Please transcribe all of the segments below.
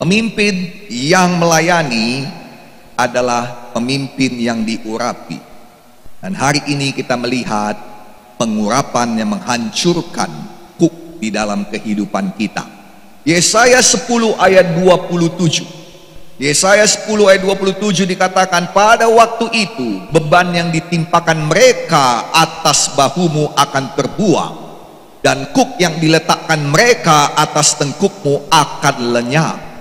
Pemimpin yang melayani adalah pemimpin yang diurapi. Dan hari ini kita melihat pengurapan yang menghancurkan kuk di dalam kehidupan kita. Yesaya 10 ayat 27. Yesaya 10 ayat 27 dikatakan, pada waktu itu beban yang ditimpakan mereka atas bahumu akan terbuang, dan kuk yang diletakkan mereka atas tengkukmu akan lenyap.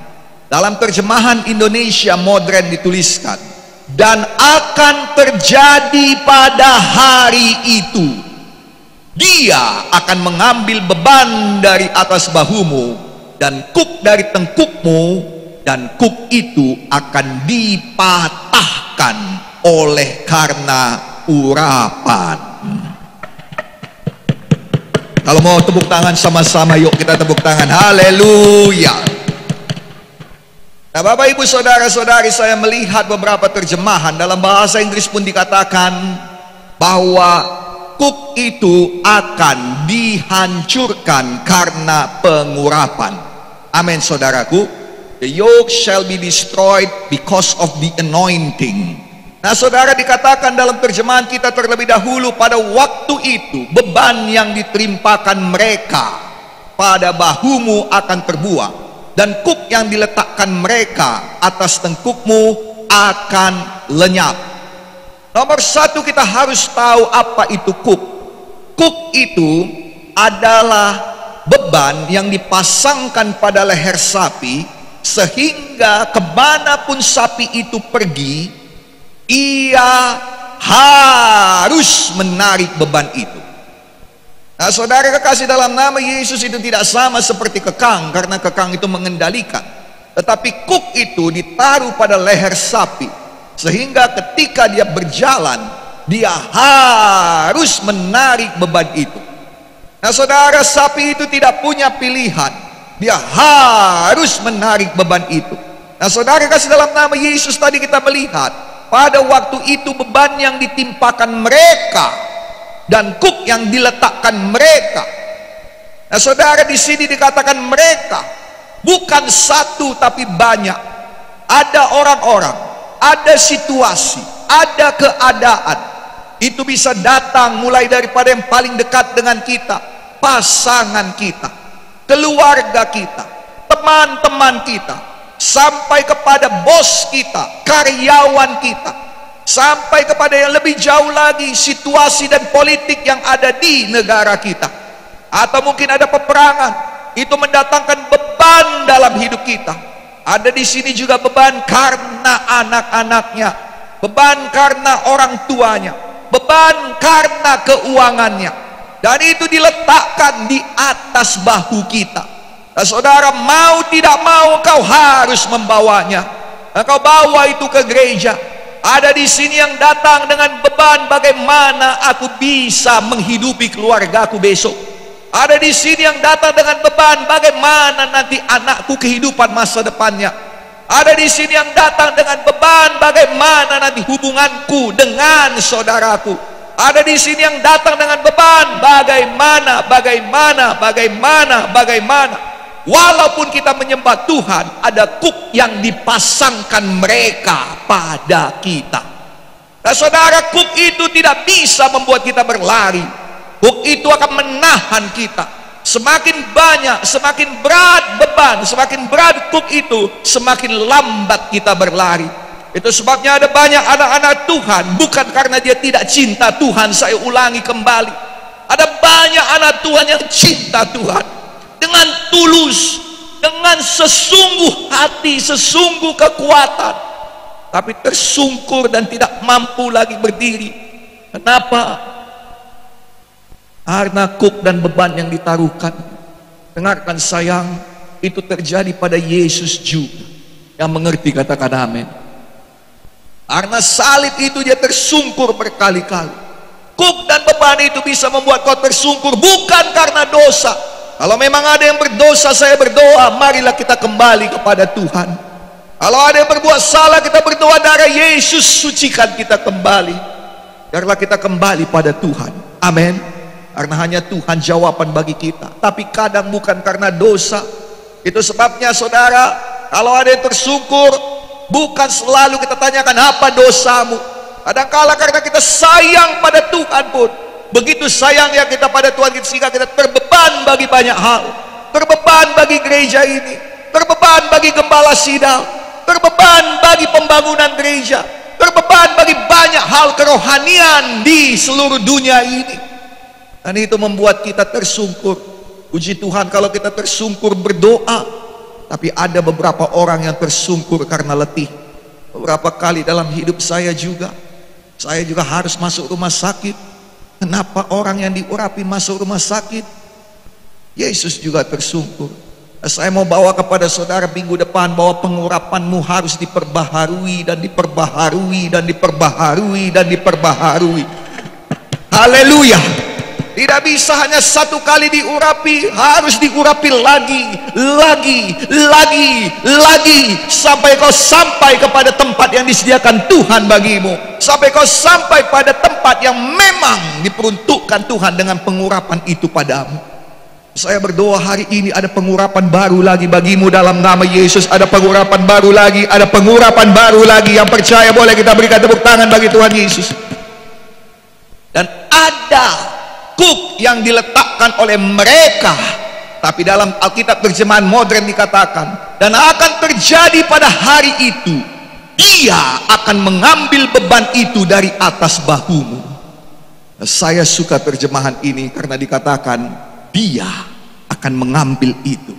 Dalam terjemahan Indonesia modern dituliskan, dan akan terjadi pada hari itu, dia akan mengambil beban dari atas bahumu dan kuk dari tengkukmu, dan kuk itu akan dipatahkan oleh karena urapan. Kalau mau tepuk tangan sama-sama, yuk kita tepuk tangan. Haleluya. Nah, Bapak Ibu Saudara-saudari, saya melihat beberapa terjemahan dalam bahasa Inggris pun dikatakan bahwa kuk itu akan dihancurkan karena pengurapan. Amin, saudaraku. The yoke shall be destroyed because of the anointing. Nah, saudara, dikatakan dalam terjemahan kita terlebih dahulu, pada waktu itu beban yang ditimpakan mereka pada bahumu akan terbuang, dan kuk yang diletakkan mereka atas tengkukmu akan lenyap. Nomor satu, kita harus tahu apa itu kuk. Kuk itu adalah beban yang dipasangkan pada leher sapi, sehingga kemanapun sapi itu pergi, ia harus menarik beban itu. Nah, saudara kekasih, dalam nama Yesus itu tidak sama seperti kekang, karena kekang itu mengendalikan, tetapi kuk itu ditaruh pada leher sapi, sehingga ketika dia berjalan, dia harus menarik beban itu. Nah, saudara, sapi itu tidak punya pilihan, dia harus menarik beban itu. Nah, saudara kasih, dalam nama Yesus tadi kita melihat pada waktu itu beban yang ditimpakan mereka dan kuk yang diletakkan mereka. Nah, saudara, di sini dikatakan mereka, bukan satu tapi banyak. Ada orang-orang, ada situasi, ada keadaan. Itu bisa datang mulai daripada yang paling dekat dengan kita, pasangan kita, keluarga kita, teman-teman kita, sampai kepada bos kita, karyawan kita, sampai kepada yang lebih jauh lagi, situasi dan politik yang ada di negara kita. Atau mungkin ada peperangan, itu mendatangkan beban dalam hidup kita. Ada di sini juga beban karena anak-anaknya, beban karena orang tuanya, beban karena keuangannya, dan itu diletakkan di atas bahu kita. Nah, saudara, mau tidak mau kau harus membawanya. Nah, kau bawa itu ke gereja. Ada di sini yang datang dengan beban, bagaimana aku bisa menghidupi keluargaku besok. Ada di sini yang datang dengan beban, bagaimana nanti anakku kehidupan masa depannya. Ada di sini yang datang dengan beban, bagaimana nanti hubunganku dengan saudaraku. Ada di sini yang datang dengan beban, bagaimana. Walaupun kita menyembah Tuhan, ada kuk yang dipasangkan mereka pada kita. Nah, saudara, kuk itu tidak bisa membuat kita berlari. Kuk itu akan menahan kita. Semakin banyak, semakin berat beban, semakin berat kuk itu, semakin lambat kita berlari. Itu sebabnya ada banyak anak-anak Tuhan, bukan karena dia tidak cinta Tuhan, saya ulangi kembali, ada banyak anak Tuhan yang cinta Tuhan dengan tulus, dengan sesungguh hati, sesungguh kekuatan, tapi tersungkur dan tidak mampu lagi berdiri. Kenapa? Karena kuk dan beban yang ditaruhkan. Dengarkan sayang, itu terjadi pada Yesus juga. Yang mengerti katakan amin. Karena salib itu dia tersungkur berkali-kali. Kuk dan beban itu bisa membuat kau tersungkur, bukan karena dosa. Kalau memang ada yang berdosa, saya berdoa, marilah kita kembali kepada Tuhan. Kalau ada yang berbuat salah, kita berdoa, darah Yesus sucikan kita kembali. Biarlah kita kembali pada Tuhan. Amin. Karena hanya Tuhan jawaban bagi kita. Tapi kadang bukan karena dosa. Itu sebabnya saudara, Kalau ada yang tersungkur, bukan selalu kita tanyakan apa dosamu. Kadangkala karena kita sayang pada Tuhan pun, begitu sayangnya kita pada Tuhan, sehingga kita terbeban bagi banyak hal. Terbeban bagi gereja ini, terbeban bagi gembala sidang, terbeban bagi pembangunan gereja, terbeban bagi banyak hal kerohanian di seluruh dunia ini. Dan itu membuat kita tersungkur. Puji Tuhan kalau kita tersungkur berdoa. Tapi ada beberapa orang yang tersungkur karena letih. Beberapa kali dalam hidup saya juga harus masuk rumah sakit. Kenapa orang yang diurapi masuk rumah sakit? Yesus juga tersungkur. Saya mau bawa kepada saudara minggu depan bahwa pengurapanmu harus diperbaharui dan diperbaharui dan diperbaharui dan diperbaharui. Haleluya. Tidak bisa hanya satu kali diurapi, harus diurapi lagi sampai kau sampai kepada tempat yang disediakan Tuhan bagimu, sampai kau sampai pada tempat yang memang diperuntukkan Tuhan dengan pengurapan itu padamu. Saya berdoa hari ini ada pengurapan baru lagi bagimu dalam nama Yesus. Ada pengurapan baru lagi, ada pengurapan baru lagi. Yang percaya boleh kita berikan tepuk tangan bagi Tuhan Yesus. Dan ada kuk yang diletakkan oleh mereka, tapi dalam Alkitab terjemahan modern dikatakan, dan akan terjadi pada hari itu, dia akan mengambil beban itu dari atas bahumu. Saya suka terjemahan ini karena dikatakan dia akan mengambil itu.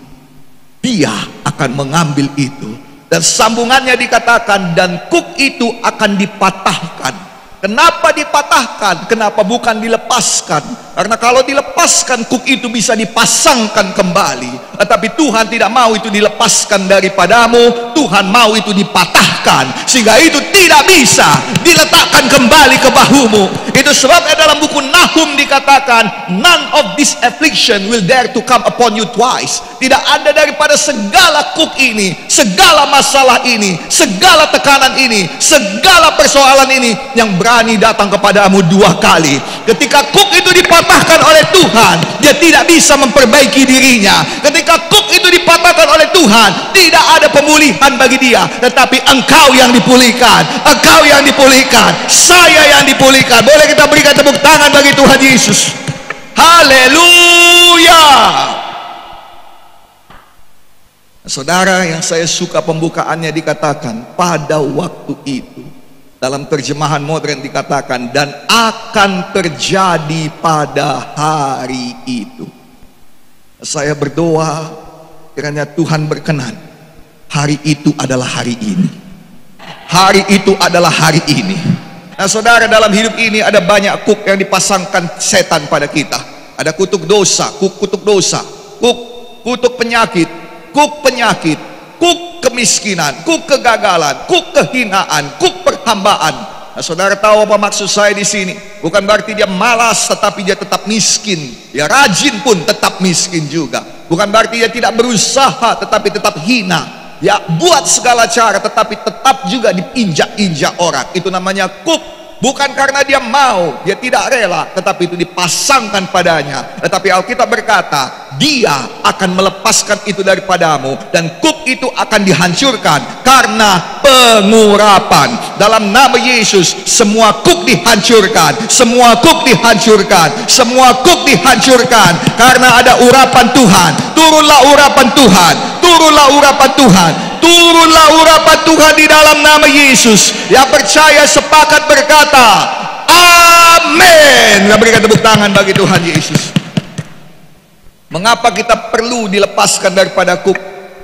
Dia akan mengambil itu. Dan sambungannya dikatakan, dan kuk itu akan dipatahkan. Kenapa dipatahkan? Kenapa bukan dilepaskan? Karena kalau dilepaskan, kuk itu bisa dipasangkan kembali. Tetapi Tuhan tidak mau itu dilepaskan daripadamu. Tuhan mau itu dipatahkan, sehingga itu tidak bisa diletakkan kembali ke bahumu. Itu sebabnya dalam buku Nahum dikatakan, none of this affliction will dare to come upon you twice. Tidak ada daripada segala kuk ini, segala masalah ini, segala tekanan ini, segala persoalan ini yang berani datang kepadamu dua kali. Ketika kuk itu dipatahkan oleh Tuhan, dia tidak bisa memperbaiki dirinya. Ketika kuk itu dipatahkan oleh Tuhan, tidak ada pemulihan bagi dia. Tetapi engkau yang dipulihkan, engkau yang dipulihkan, saya yang dipulihkan. Boleh kita berikan tepuk tangan bagi Tuhan Yesus. Haleluya. Saudara, yang saya suka pembukaannya dikatakan pada waktu itu. Dalam terjemahan modern dikatakan, dan akan terjadi pada hari itu. Saya berdoa kiranya Tuhan berkenan, hari itu adalah hari ini. Hari itu adalah hari ini. Nah saudara, dalam hidup ini ada banyak kuk yang dipasangkan setan pada kita. Ada kutuk dosa, kutuk dosa, kutuk penyakit, kuk kemiskinan, kuk kegagalan, kuk kehinaan, kuk perhambaan. Nah, saudara tahu apa maksud saya di sini? Bukan berarti dia malas tetapi dia tetap miskin. Dia rajin pun tetap miskin juga. Bukan berarti dia tidak berusaha tetapi tetap hina. Ya buat segala cara tetapi tetap juga diinjak-injak orang. Itu namanya kuk. Bukan karena dia mau, dia tidak rela, tetapi itu dipasangkan padanya. Tetapi Alkitab berkata, dia akan melepaskan itu daripadamu, dan kuk itu akan dihancurkan karena pengurapan. Dalam nama Yesus, semua kuk dihancurkan, semua kuk dihancurkan, semua kuk dihancurkan, karena ada urapan Tuhan. Turunlah urapan Tuhan, turunlah urapan Tuhan, turunlah urapan Tuhan di dalam nama Yesus. Yang percaya sepakat berkata amin. Kita berikan tepuk tangan bagi Tuhan Yesus. Mengapa kita perlu dilepaskan daripada kuk?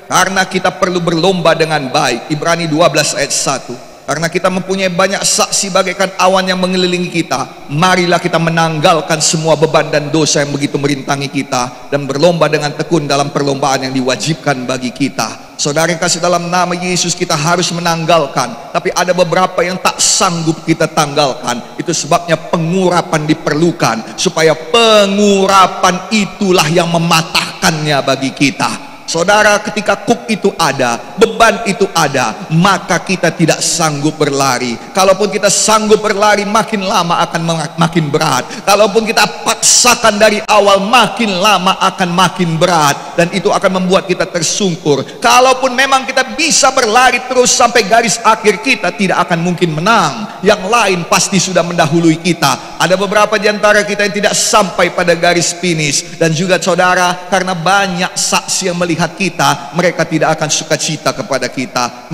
Karena kita perlu berlomba dengan baik. Ibrani 12 ayat 1. Karena kita mempunyai banyak saksi bagaikan awan yang mengelilingi kita, marilah kita menanggalkan semua beban dan dosa yang begitu merintangi kita, dan berlomba dengan tekun dalam perlombaan yang diwajibkan bagi kita. Saudara yang kasih, dalam nama Yesus kita harus menanggalkan, tapi ada beberapa yang tak sanggup kita tanggalkan. Itu sebabnya pengurapan diperlukan, supaya pengurapan itulah yang mematahkannya bagi kita. Saudara, ketika kuk itu ada, beban itu ada, maka kita tidak sanggup berlari. Kalaupun kita sanggup berlari, makin lama akan makin berat. Kalaupun kita paksakan dari awal, makin lama akan makin berat. Dan itu akan membuat kita tersungkur. Kalaupun memang kita bisa berlari terus sampai garis akhir, kita tidak akan mungkin menang. Yang lain pasti sudah mendahului kita. Ada beberapa di antara kita yang tidak sampai pada garis finish. Dan juga saudara, karena banyak saksi yang melihat kita, mereka tidak akan sukacita kepada kita.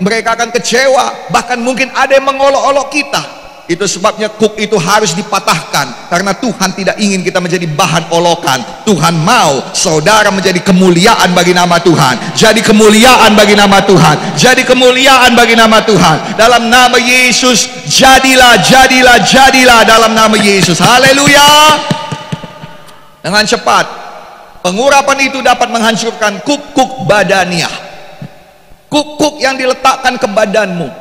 Mereka akan kecewa, bahkan mungkin ada yang mengolok-olok kita. Itu sebabnya kuk itu harus dipatahkan, karena Tuhan tidak ingin kita menjadi bahan olokan. Tuhan mau saudara menjadi kemuliaan bagi nama Tuhan. Jadi kemuliaan bagi nama Tuhan. Jadi kemuliaan bagi nama Tuhan. Dalam nama Yesus, jadilah dalam nama Yesus. Haleluya. Dengan cepat, pengurapan itu dapat menghancurkan kuk-kuk badaniah, kuk-kuk yang diletakkan ke badanmu.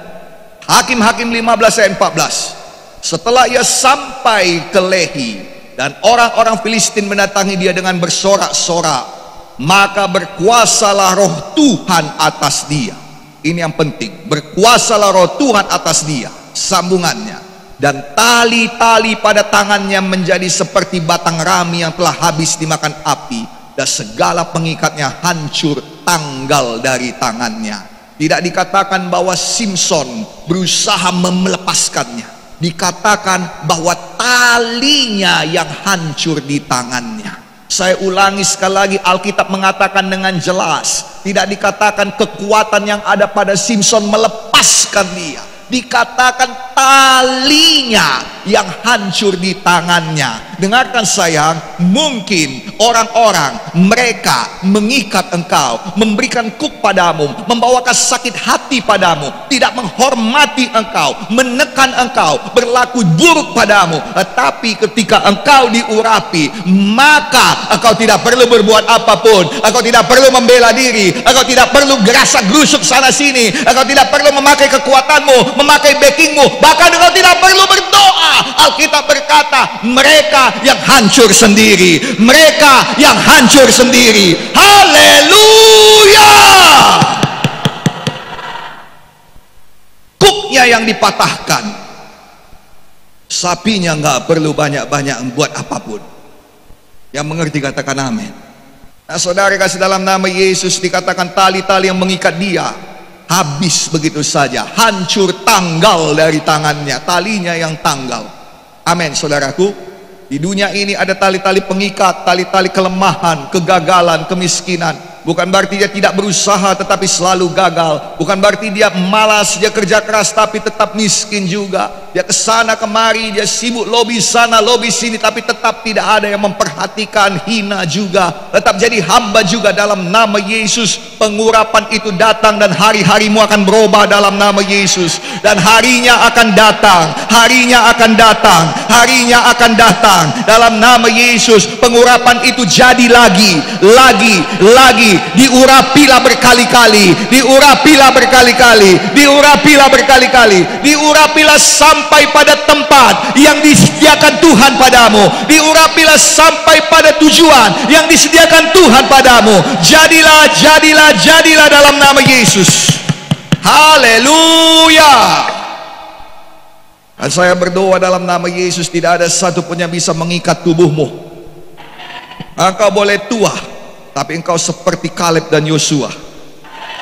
Hakim-Hakim 15 ayat 14. Setelah ia sampai ke Lehi dan orang-orang Filistin mendatangi dia dengan bersorak-sorak, maka berkuasalah roh Tuhan atas dia. Ini yang penting, berkuasalah roh Tuhan atas dia. Sambungannya, dan tali-tali pada tangannya menjadi seperti batang rami yang telah habis dimakan api, dan segala pengikatnya hancur tanggal dari tangannya. Tidak dikatakan bahwa Simson berusaha melepaskannya, dikatakan bahwa talinya yang hancur di tangannya. Saya ulangi sekali lagi, Alkitab mengatakan dengan jelas, tidak dikatakan kekuatan yang ada pada Simson melepaskan dia, dikatakan talinya yang hancur di tangannya. Dengarkan sayang, mungkin orang-orang mereka mengikat engkau, memberikan kuk padamu, membawakan sakit hati padamu, tidak menghormati engkau, menekan engkau, berlaku buruk padamu. Tetapi ketika engkau diurapi, maka engkau tidak perlu berbuat apapun, engkau tidak perlu membela diri, engkau tidak perlu gerasak gerusuk sana sini, engkau tidak perlu memakai kekuatanmu, memakai backingmu, bahkan engkau tidak perlu berdoa. Alkitab berkata, mereka yang hancur sendiri, mereka yang hancur sendiri. Haleluya. Kuknya yang dipatahkan, sapinya nggak perlu banyak-banyak membuat apapun. Yang mengerti katakan amin. Nah, saudara kasih, dalam nama Yesus dikatakan tali-tali yang mengikat dia habis begitu saja, hancur tanggal dari tangannya, talinya yang tanggal. Amin, saudaraku. Di dunia ini ada tali-tali pengikat, tali-tali kelemahan, kegagalan, kemiskinan. Bukan berarti dia tidak berusaha tetapi selalu gagal. Bukan berarti dia malas, dia kerja keras tapi tetap miskin juga. Dia kesana kemari, dia sibuk lobi sana lobi sini, tapi tetap tidak ada yang memperhatikan, hina juga, tetap jadi hamba juga. Dalam nama Yesus, pengurapan itu datang dan hari-harimu akan berubah dalam nama Yesus. Dan harinya akan datang, harinya akan datang, harinya akan datang dalam nama Yesus. Pengurapan itu jadi lagi. Diurapilah berkali-kali, diurapilah berkali-kali, diurapilah berkali-kali, diurapilah sampai pada tempat yang disediakan Tuhan padamu, diurapilah sampai pada tujuan yang disediakan Tuhan padamu. Jadilah dalam nama Yesus. Haleluya. Dan saya berdoa dalam nama Yesus, tidak ada satupun yang bisa mengikat tubuhmu. Engkau boleh tua, tapi engkau seperti Kaleb dan Yosua.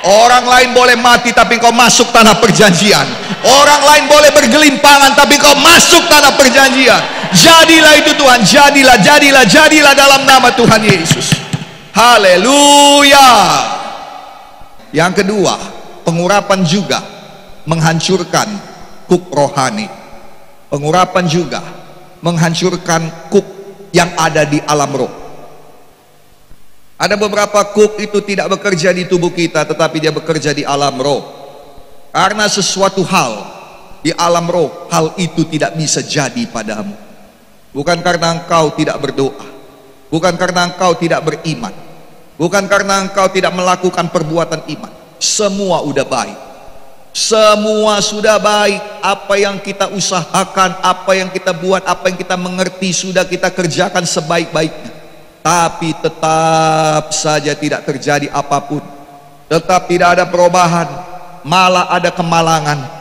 Orang lain boleh mati, tapi engkau masuk tanah perjanjian. Orang lain boleh bergelimpangan, tapi engkau masuk tanah perjanjian. Jadilah itu Tuhan, jadilah dalam nama Tuhan Yesus. Haleluya. Yang kedua, pengurapan juga menghancurkan kuk rohani. Pengurapan juga menghancurkan kuk yang ada di alam roh. Ada beberapa kuk itu tidak bekerja di tubuh kita, tetapi dia bekerja di alam roh. Karena sesuatu hal di alam roh, hal itu tidak bisa jadi padamu. Bukan karena engkau tidak berdoa, bukan karena engkau tidak beriman, bukan karena engkau tidak melakukan perbuatan iman. Semua udah baik, semua sudah baik. Apa yang kita usahakan, apa yang kita buat, apa yang kita mengerti, sudah kita kerjakan sebaik-baiknya. tapi tetap saja tidak terjadi apapun, tetap tidak ada perubahan, malah ada kemalangan.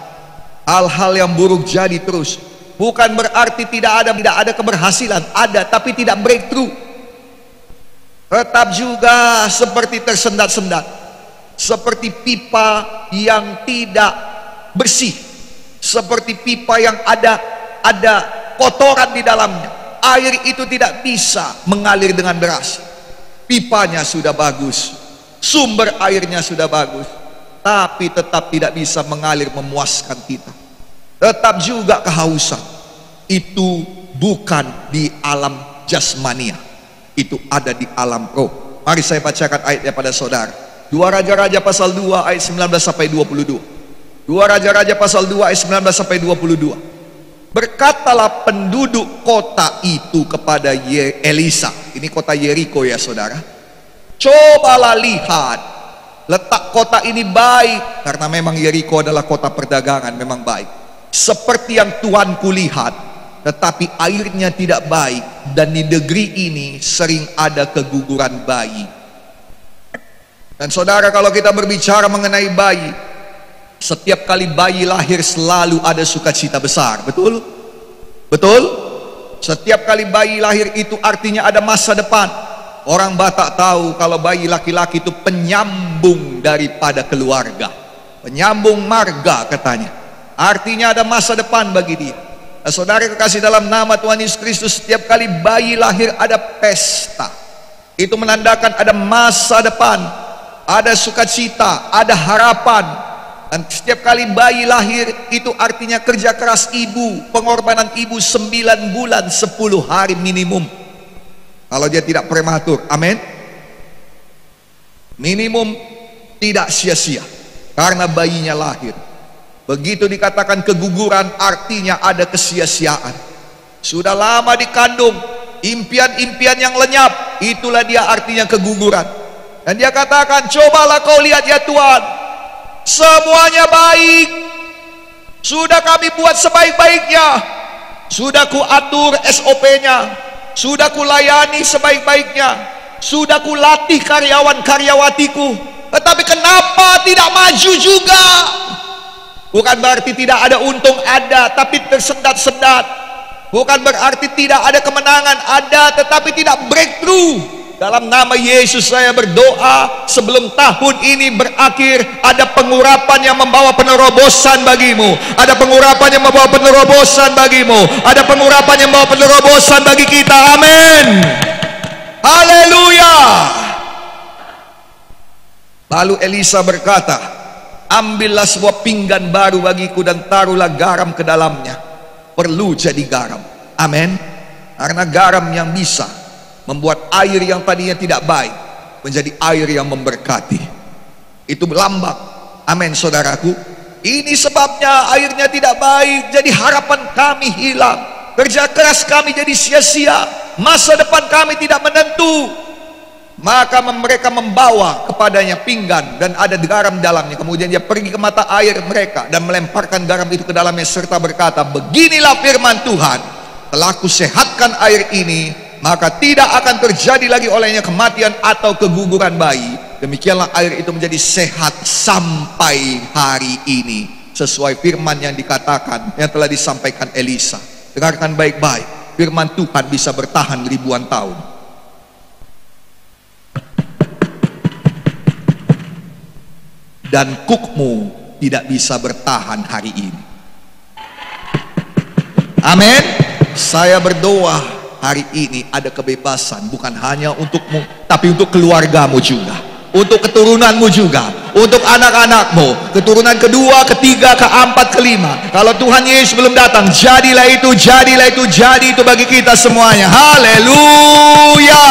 Hal-hal yang buruk jadi terus. Bukan berarti tidak ada keberhasilan, ada tapi tidak breakthrough. Tetap juga seperti tersendat-sendat, seperti pipa yang tidak bersih, seperti pipa yang ada kotoran di dalamnya. Air itu tidak bisa mengalir dengan deras. Pipanya sudah bagus, sumber airnya sudah bagus, tapi tetap tidak bisa mengalir memuaskan kita. Tetap juga kehausan. Itu bukan di alam jasmania, itu ada di alam roh. Mari saya bacakan ayatnya pada saudara. 2 Raja-Raja pasal 2 ayat 19 sampai 22. 2 Raja-Raja pasal 2 ayat 19 sampai 22. Berkatalah penduduk kota itu kepada Elisa. Ini kota Yeriko ya saudara. Cobalah lihat, letak kota ini baik, karena memang Yeriko adalah kota perdagangan, memang baik. Seperti yang Tuanku lihat, tetapi airnya tidak baik, dan di negeri ini sering ada keguguran bayi. Dan saudara, kalau kita berbicara mengenai bayi, setiap kali bayi lahir selalu ada sukacita besar, betul? Betul? Setiap kali bayi lahir itu artinya ada masa depan. Orang Batak tahu kalau bayi laki-laki itu penyambung daripada keluarga, penyambung marga katanya. Artinya ada masa depan bagi dia. Nah, saudara kekasih dalam nama Tuhan Yesus Kristus, setiap kali bayi lahir ada pesta. Itu menandakan ada masa depan, ada sukacita, ada harapan. Dan setiap kali bayi lahir itu artinya kerja keras ibu, pengorbanan ibu 9 bulan 10 hari minimum. Kalau dia tidak prematur, amin. Minimum tidak sia-sia karena bayinya lahir. Begitu dikatakan keguguran, artinya ada kesia-siaan. Sudah lama dikandung, impian-impian yang lenyap, itulah dia artinya keguguran. Dan dia katakan, cobalah kau lihat ya Tuhan, semuanya baik, sudah kami buat sebaik-baiknya, sudah ku atur SOP-nya, sudah ku layani sebaik-baiknya, sudah ku latih karyawan-karyawatiku, tetapi kenapa tidak maju juga? Bukan berarti tidak ada untung, ada, tapi tersendat-sendat. Bukan berarti tidak ada kemenangan, ada, tetapi tidak breakthrough. Dalam nama Yesus saya berdoa, sebelum tahun ini berakhir, ada pengurapan yang membawa penerobosan bagimu, ada pengurapan yang membawa penerobosan bagimu, ada pengurapan yang membawa penerobosan bagi kita. Amin. Haleluya. Lalu Elisa berkata, ambillah sebuah pinggan baru bagiku dan taruhlah garam ke dalamnya. Perlu jadi garam. Amin. Karena garam yang bisa membuat air yang tadinya tidak baik menjadi air yang memberkati. Itu lambang. Amin saudaraku. Ini sebabnya airnya tidak baik, jadi harapan kami hilang, kerja keras kami jadi sia-sia, masa depan kami tidak menentu. Maka mereka membawa kepadanya pinggan dan ada garam dalamnya. Kemudian dia pergi ke mata air mereka dan melemparkan garam itu ke dalamnya serta berkata, beginilah firman Tuhan, telah kusehatkan air ini, maka tidak akan terjadi lagi olehnya kematian atau keguguran bayi. Demikianlah air itu menjadi sehat sampai hari ini, sesuai firman yang dikatakan, yang telah disampaikan Elisa. Dengarkan baik-baik, firman Tuhan bisa bertahan ribuan tahun. Dan kukmu tidak bisa bertahan hari ini. Amin. Saya berdoa hari ini ada kebebasan, bukan hanya untukmu, tapi untuk keluargamu juga, untuk keturunanmu juga, untuk anak-anakmu, keturunan kedua, ketiga, keempat, kelima. Kalau Tuhan Yesus belum datang, jadilah itu, jadilah itu, jadi itu bagi kita semuanya. Haleluya.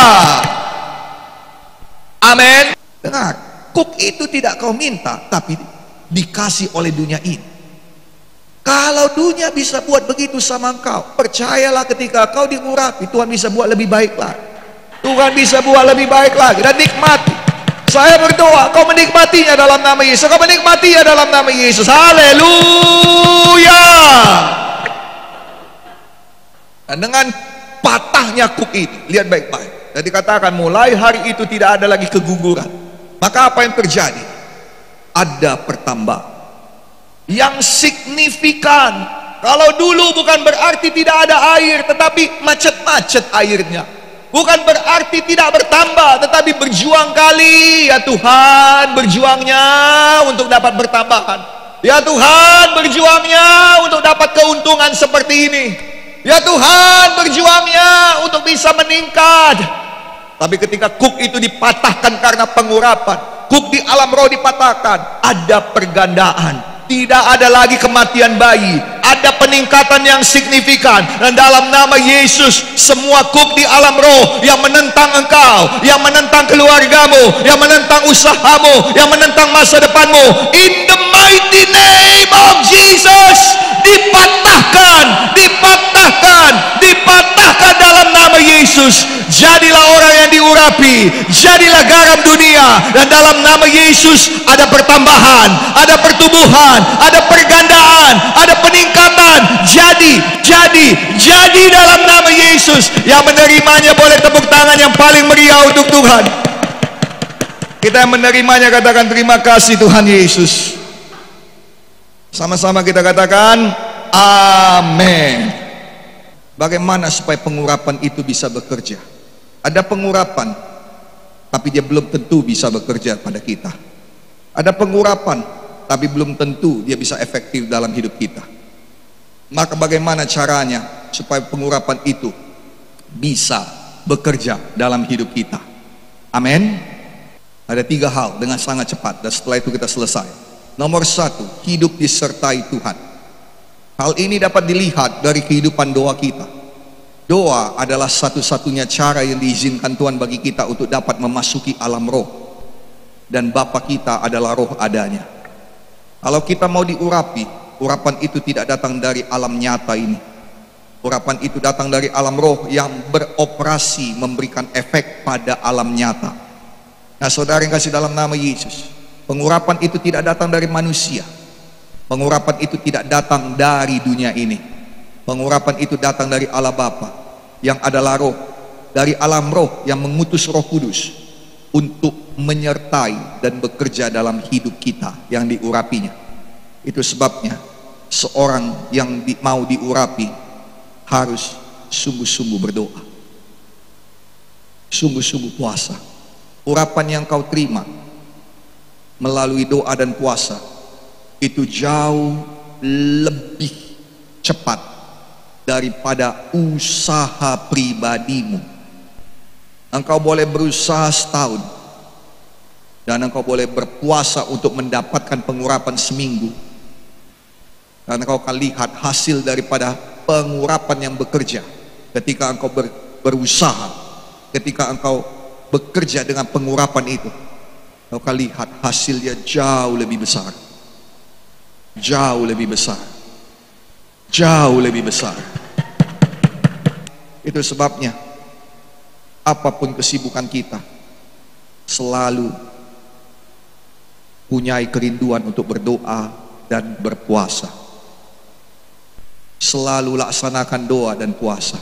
Amin. Dengar, kuk itu tidak kau minta, tapi dikasih oleh dunia ini. Kalau dunia bisa buat begitu sama engkau, percayalah ketika kau diurapi, Tuhan bisa buat lebih baik lagi. Tuhan bisa buat lebih baik lagi. Dan nikmati. Saya berdoa kau menikmatinya dalam nama Yesus. Kau menikmatinya dalam nama Yesus. Haleluya. Dan dengan patahnya kuk ini, lihat baik-baik. Dan dikatakan mulai hari itu tidak ada lagi keguguran. Maka apa yang terjadi? Ada pertambahan yang signifikan. Kalau dulu bukan berarti tidak ada air, tetapi macet-macet airnya. Bukan berarti tidak bertambah, tetapi berjuang kali. Ya Tuhan, berjuangnya untuk dapat bertambahan. Ya Tuhan, berjuangnya untuk dapat keuntungan seperti ini. Ya Tuhan, berjuangnya untuk bisa meningkat. Tapi ketika kuk itu dipatahkan karena pengurapan, kuk di alam roh dipatahkan, ada pergandaan. Tidak ada lagi kematian bayi, ada peningkatan yang signifikan. Dan dalam nama Yesus, semua kuk di alam roh yang menentang engkau, yang menentang keluargamu, yang menentang usahamu, yang menentang masa depanmu, in the mighty name of Jesus, dipatahkan, dipatahkan, dipatahkan dalam nama Yesus. Jadilah orang yang diurapi, jadilah garam dunia. Dan dalam nama Yesus ada pertambahan, ada pertumbuhan, ada pergandaan, ada peningkatan. Jadi dalam nama Yesus. Yang menerimanya boleh tepuk tangan yang paling meriah untuk Tuhan. Kita yang menerimanya katakan terima kasih Tuhan Yesus. Sama-sama kita katakan amin. Bagaimana supaya pengurapan itu bisa bekerja? Ada pengurapan, tapi dia belum tentu bisa bekerja pada kita. Ada pengurapan, tapi belum tentu dia bisa efektif dalam hidup kita. Maka bagaimana caranya supaya pengurapan itu bisa bekerja dalam hidup kita? Amin. Ada 3 hal dengan sangat cepat, dan setelah itu kita selesai. Nomor 1, hidup disertai Tuhan. Hal ini dapat dilihat dari kehidupan doa kita. Doa adalah satu-satunya cara yang diizinkan Tuhan bagi kita untuk dapat memasuki alam roh. Dan Bapa kita adalah roh adanya. Kalau kita mau diurapi, urapan itu tidak datang dari alam nyata ini. Urapan itu datang dari alam roh yang beroperasi memberikan efek pada alam nyata. Nah saudara yang kasih dalam nama Yesus, pengurapan itu tidak datang dari manusia. Pengurapan itu tidak datang dari dunia ini. Pengurapan itu datang dari Allah Bapa yang adalah roh, dari alam roh yang mengutus Roh Kudus untuk menyertai dan bekerja dalam hidup kita yang diurapinya. Itu sebabnya seorang yang mau diurapi harus sungguh-sungguh berdoa, sungguh-sungguh puasa. Urapan yang kau terima melalui doa dan puasa itu jauh lebih cepat daripada usaha pribadimu. Engkau boleh berusaha setahun dan engkau boleh berpuasa untuk mendapatkan pengurapan seminggu, dan engkau akan lihat hasil daripada pengurapan yang bekerja ketika engkau berusaha, ketika engkau bekerja dengan pengurapan itu. Engkau akan lihat hasilnya jauh lebih besar, jauh lebih besar, jauh lebih besar. Itu sebabnya apapun kesibukan kita, selalu punyai kerinduan untuk berdoa dan berpuasa. Selalu laksanakan doa dan puasa.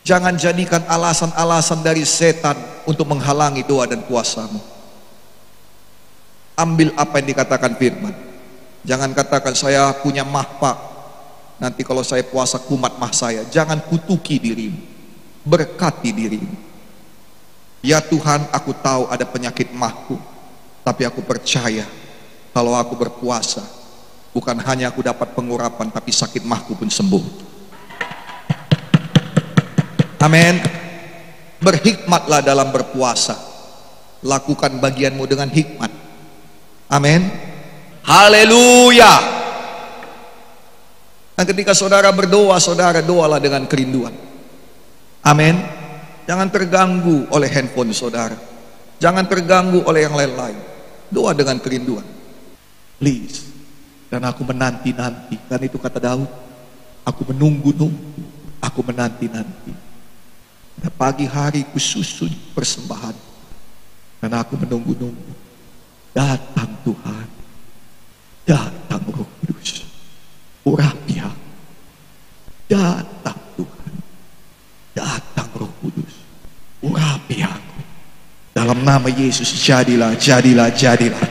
Jangan jadikan alasan-alasan dari setan untuk menghalangi doa dan puasamu. Ambil apa yang dikatakan firman. Jangan katakan saya punya mah Pak, nanti kalau saya puasa kumat mah saya. Jangan kutuki dirimu, berkati dirimu. Ya Tuhan, aku tahu ada penyakit mahku, tapi aku percaya kalau aku berpuasa, bukan hanya aku dapat pengurapan, tapi sakit mahku pun sembuh. Amin. Berhikmatlah dalam berpuasa. Lakukan bagianmu dengan hikmat. Amin. Haleluya. Dan ketika saudara berdoa, saudara doalah dengan kerinduan. Amin. Jangan terganggu oleh handphone saudara. Jangan terganggu oleh yang lain-lain. Doa dengan kerinduan. Please. Dan aku menanti-nanti. Kan itu kata Daud. Aku menunggu-nunggu. Aku menanti-nanti. Dan pagi hari ku susun persembahan. Dan aku menunggu-nunggu. Datang Tuhan. Datang Roh Kudus. Urapi aku. Datang Tuhan. Datang Roh Kudus. nama Yesus, jadilah, jadilah, jadilah.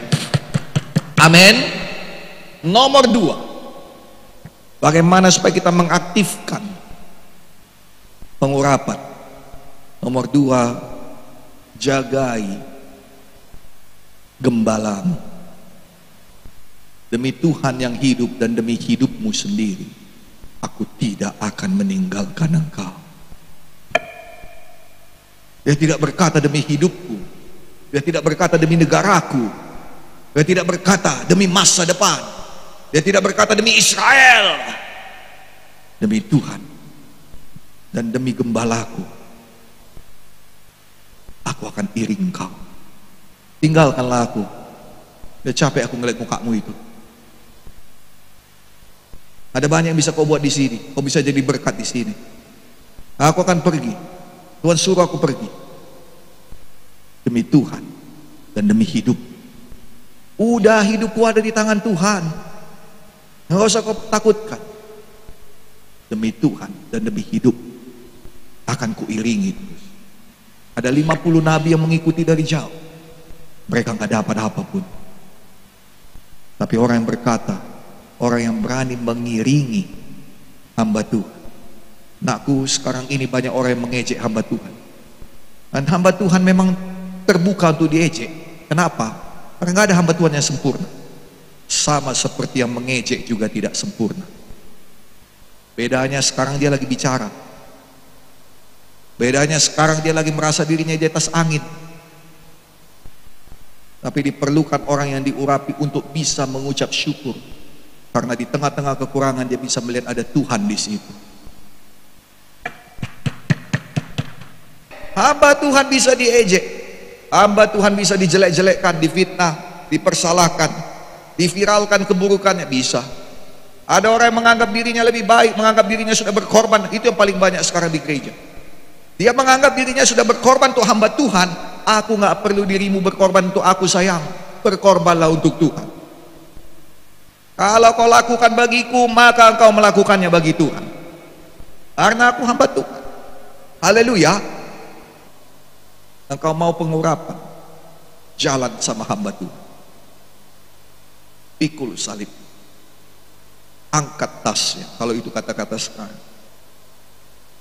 Amin. Nomor 2, bagaimana supaya kita mengaktifkan pengurapan? Nomor 2, jagai gembalamu. Demi Tuhan yang hidup dan demi hidupmu sendiri, aku tidak akan meninggalkan engkau. Dia tidak berkata demi hidupku, dia tidak berkata demi negaraku, dia tidak berkata demi masa depan, dia tidak berkata demi Israel. Demi Tuhan dan demi gembalaku, aku akan iring kau. Tinggalkanlah aku. Udah capek aku ngeliat mukamu itu. Ada banyak yang bisa kau buat di sini. Kau bisa jadi berkat di sini. Aku akan pergi. Tuhan suruh aku pergi. Demi Tuhan dan demi hidup. Udah, hidupku ada di tangan Tuhan. Nggak usah kau takutkan. Demi Tuhan dan demi hidup akan kuiringi terus. Ada 50 nabi yang mengikuti dari jauh. Mereka nggak dapat apapun. Tapi orang yang berkata, orang yang berani mengiringi hamba Tuhan. Nakku, sekarang ini banyak orang yang mengejek hamba Tuhan. Dan hamba Tuhan memang terbuka untuk diejek. Kenapa? Karena nggak ada hamba Tuhan yang sempurna. Sama seperti yang mengejek juga tidak sempurna. Bedanya sekarang dia lagi bicara. Bedanya sekarang dia lagi merasa dirinya di atas angin. Tapi diperlukan orang yang diurapi untuk bisa mengucap syukur. Karena di tengah-tengah kekurangan dia bisa melihat ada Tuhan di situ. Hamba Tuhan bisa diejek. Hamba Tuhan bisa dijelek-jelekkan, difitnah, dipersalahkan, diviralkan keburukannya, bisa. Ada orang yang menganggap dirinya lebih baik, menganggap dirinya sudah berkorban. Itu yang paling banyak sekarang di gereja. Dia menganggap dirinya sudah berkorban untuk hamba Tuhan. Aku gak perlu dirimu berkorban untuk aku, sayang. Berkorbanlah untuk Tuhan. Kalau kau lakukan bagiku, maka engkau melakukannya bagi Tuhan. Karena aku hamba Tuhan. Haleluya. Engkau mau pengurapan, jalan sama hamba Tuhan. Pikul salib, angkat tasnya. Kalau itu kata-kata sekarang.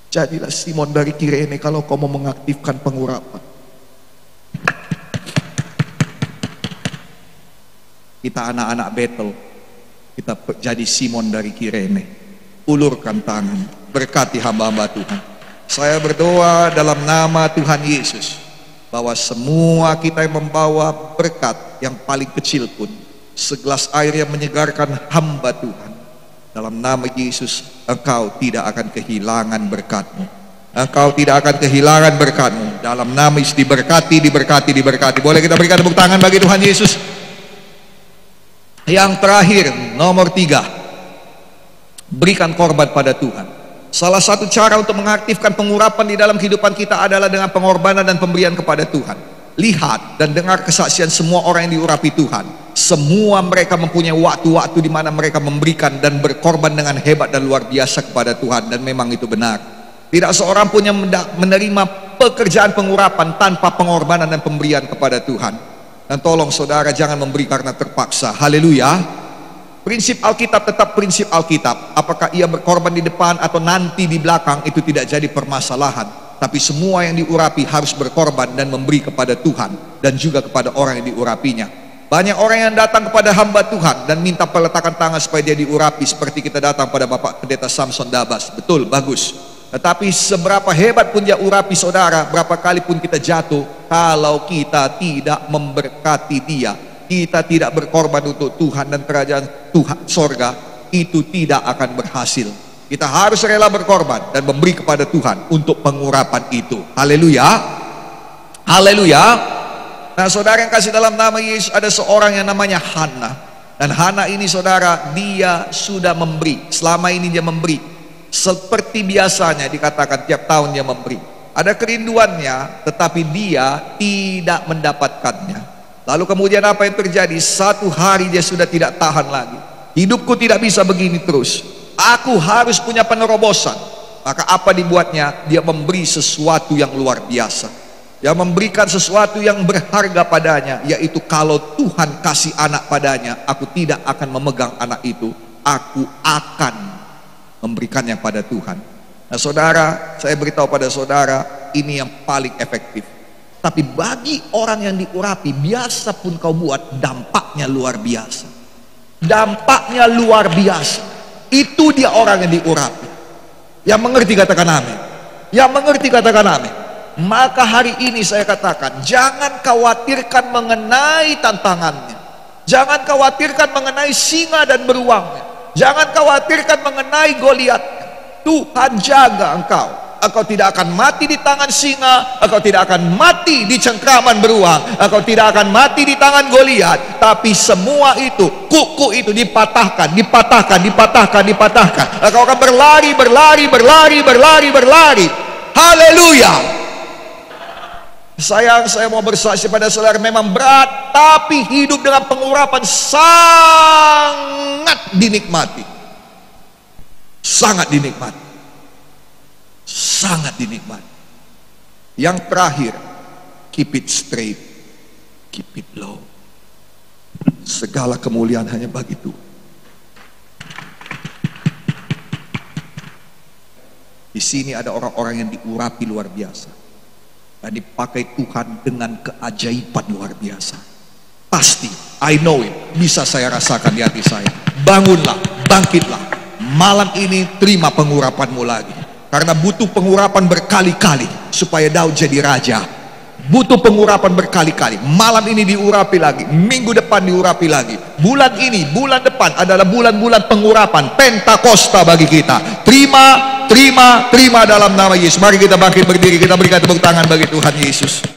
Jadilah Simon dari Kirene kalau kau mau mengaktifkan pengurapan. Kita anak-anak Betel, kita jadi Simon dari Kirene. Ulurkan tangan, berkati hamba-hamba Tuhan. Saya berdoa dalam nama Tuhan Yesus, bahwa semua kita yang membawa berkat yang paling kecil pun, segelas air yang menyegarkan hamba Tuhan, dalam nama Yesus, engkau tidak akan kehilangan berkat-Mu. Engkau tidak akan kehilangan berkat-Mu. Dalam nama Yesus, diberkati, diberkati, diberkati. Boleh kita berikan tepuk tangan bagi Tuhan Yesus. Yang terakhir, nomor 3, berikan korban pada Tuhan. Salah satu cara untuk mengaktifkan pengurapan di dalam kehidupan kita adalah dengan pengorbanan dan pemberian kepada Tuhan. Lihat dan dengar kesaksian semua orang yang diurapi Tuhan. Semua mereka mempunyai waktu-waktu di mana mereka memberikan dan berkorban dengan hebat dan luar biasa kepada Tuhan. Dan memang itu benar. Tidak seorang pun yang menerima pekerjaan pengurapan tanpa pengorbanan dan pemberian kepada Tuhan. Dan tolong saudara jangan memberi karena terpaksa. Haleluya. Prinsip Alkitab tetap prinsip Alkitab. Apakah ia berkorban di depan atau nanti di belakang, itu tidak jadi permasalahan. Tapi semua yang diurapi harus berkorban dan memberi kepada Tuhan dan juga kepada orang yang diurapinya. Banyak orang yang datang kepada hamba Tuhan dan minta peletakan tangan supaya dia diurapi, seperti kita datang pada Bapak Pendeta Samson Dabas. Betul, bagus. Tetapi seberapa hebat pun dia urapi saudara, berapa kali pun kita jatuh, kalau kita tidak memberkati dia, kita tidak berkorban untuk Tuhan dan kerajaan Tuhan sorga, itu tidak akan berhasil. Kita harus rela berkorban dan memberi kepada Tuhan untuk pengurapan itu. Haleluya. Haleluya. Nah saudara yang kasih dalam nama Yesus, ada seorang yang namanya Hana. Dan Hana ini saudara, dia sudah memberi. Selama ini dia memberi. Seperti biasanya dikatakan tiap tahun dia memberi. Ada kerinduannya, tetapi dia tidak mendapatkannya. Lalu kemudian apa yang terjadi? Satu hari dia sudah tidak tahan lagi. Hidupku tidak bisa begini terus. Aku harus punya penerobosan. Maka apa dibuatnya? Dia memberi sesuatu yang luar biasa. yang memberikan sesuatu yang berharga padanya, yaitu kalau Tuhan kasih anak padanya, aku tidak akan memegang anak itu, aku akan memberikannya pada Tuhan. Nah saudara, saya beritahu pada saudara, ini yang paling efektif. Tapi bagi orang yang diurapi, biasa pun kau buat, dampaknya luar biasa. Dampaknya luar biasa. Itu dia orang yang diurapi. Yang mengerti katakan amin. Yang mengerti katakan amin. Maka hari ini saya katakan, jangan khawatirkan mengenai tantangannya. Jangan khawatirkan mengenai singa dan beruangnya. Jangan khawatirkan mengenai Goliatnya. Tuhan jaga engkau. Engkau tidak akan mati di tangan singa, engkau tidak akan mati di cengkraman beruang, engkau tidak akan mati di tangan Goliat. Tapi semua itu, kuku itu dipatahkan, dipatahkan, dipatahkan, dipatahkan. Engkau akan berlari, berlari, berlari, berlari, berlari. Haleluya. Sayang, saya mau bersaksi pada saudara, memang berat, tapi hidup dengan pengurapan sangat dinikmati. Sangat dinikmati. Sangat dinikmati. Yang terakhir, keep it straight, keep it low. Segala kemuliaan hanya bagi Tuhan. Di sini ada orang-orang yang diurapi luar biasa dan dipakai Tuhan dengan keajaiban luar biasa. Pasti, I know it, bisa saya rasakan di hati saya. Bangunlah, bangkitlah. Malam ini terima pengurapanmu lagi. Karena butuh pengurapan berkali-kali supaya Daud jadi raja. Butuh pengurapan berkali-kali. Malam ini diurapi lagi, minggu depan diurapi lagi. Bulan ini, bulan depan adalah bulan-bulan pengurapan Pentakosta bagi kita. Terima, terima, terima dalam nama Yesus. Mari kita bangkit berdiri, kita berikan tepuk tangan bagi Tuhan Yesus.